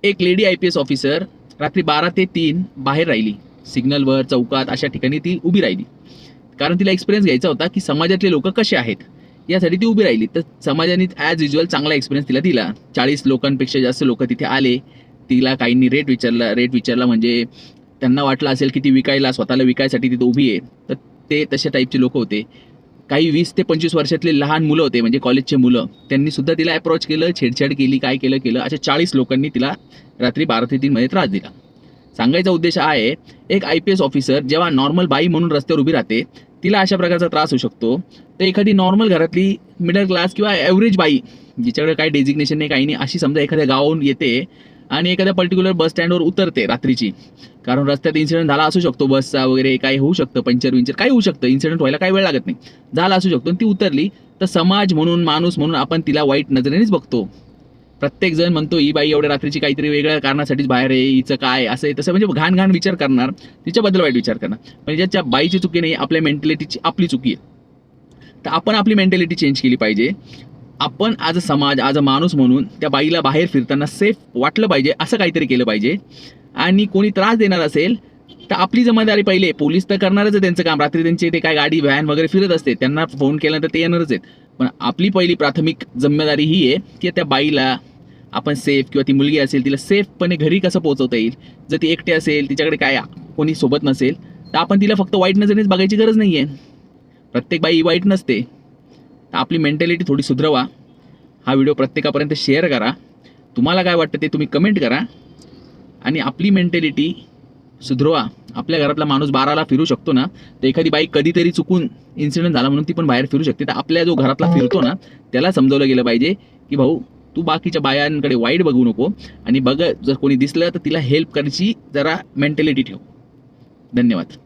एक lady IPS officer रात्री 12 ते 3 बाहेर राहिली. सिग्नलवर, चौकात अशा ठिकाणी ती उभी राहिली. कारण तिला एक्सपिरियन्स घ्यायचा होता की समाजातले लोक कसे आहेत, यासाठी ती उभी राहिली. तर समाजाने ॲज युज्युअल चांगला एक्सपिरियन्स तिला दिला. 40 लोकांपेक्षा जास्त लोक तिथे आले. तिला काहींनी रेट विचारला म्हणजे त्यांना वाटलं असेल की ती विकायला, स्वतःला विकायसाठी तिथे उभी आहे. तर ते तशा टाईपचे लोक होते. काही 20 ते 25 वर्षातले लहान मुलं होते, म्हणजे कॉलेजचे मुलं. त्यांनी सुद्धा तिला अप्रोच केलं, छेडछाड केली, काय केलं. अशा 40 लोकांनी तिला रात्री 12 ते 3 मध्ये त्रास दिला. सांगायचा उद्देश आहे, एक IPS ऑफिसर जेव्हा नॉर्मल बाई म्हणून रस्त्यावर उभी राहते, तिला अशा प्रकारचा त्रास होऊ शकतो. तर एखादी नॉर्मल घरातली मिडल क्लास किंवा ॲव्हरेज बाई, जिच्याकडे काही डेजिग्नेशन नाही, काही नाही, अशी समजा एखाद्या गावाहून येते आणि एखाद्या पर्टिक्युलर बस स्टँडवर उतरते रात्रीची. कारण रस्त्यात इन्सिडेंट झाला असू शकतो, बसचा वगैरे काही होऊ शकतं, पंचर काही होऊ शकतं, इन्सिडेंट व्हायला काही वेळ लागत नाही, झाला असू शकतो. ती उतरली तर समाज म्हणून, माणूस म्हणून आपण तिला वाईट नजरेनेच बघतो. प्रत्येक जण म्हणतो ही बाई एवढ्या रात्रीची काहीतरी वेगळ्या कारणासाठीच बाहेर आहे, हिचं काय असं आहे तसं, म्हणजे घाण विचार करणार, तिच्याबद्दल वाईट विचार करणार. पण ज्याच्या बाईची चुकी नाही, आपल्या मेंटॅलिटीची आपली चुकी आहे. तर आपण आपली मेंटॅलिटी चेंज केली पाहिजे. आपण आज समाज, आज माणूस म्हणून त्या बाईला बाहेर फिरताना सेफ वाटलं पाहिजे, असं काहीतरी केलं पाहिजे. आणि कोणी त्रास देणार असेल तर आपली जबाबदारी पहिले, पोलीस तर करणारच आहे त्यांचं काम, रात्री त्यांचे ते काय गाडी व्हॅन वगैरे फिरत असते, त्यांना फोन केल्यानंतर ते येणारच आहेत. पण आपली पहिली प्राथमिक जिम्मेदारी ही आहे की त्या बाईला आपण सेफ, किंवा ती मुलगी असेल तिला सेफपणे घरी कसं पोहोचवता येईल. जर ती एकटी असेल, तिच्याकडे काय कोणी सोबत नसेल, तर आपण तिला फक्त वाईट नजरेनेच बघायची गरज नाही आहे. प्रत्येक बाई वाईट नसते. तर आपली मेंटॅलिटी थोडी सुधरवा. हा व्हिडिओ प्रत्येकापर्यंत शेअर करा. तुम्हाला काय वाटतं ते तुम्ही कमेंट करा. आणि आपली मेंटॅलिटी सुधरवा. आपल्या घरातला माणूस 12ला फिरू शकतो ना, तर एखादी बाई कधीतरी चुकून इन्सिडेंट झाला म्हणून ती पण बाहेर फिरू शकते. तर आपल्या जो घरातला फिरतो ना, त्याला समजावलं गेलं पाहिजे की भाऊ, तू बाकीच्या बायांकडे वाईट बघू नको, आणि जर कोणी दिसलं तर तिला हेल्प करायची जरा मेंटॅलिटी ठेव. धन्यवाद.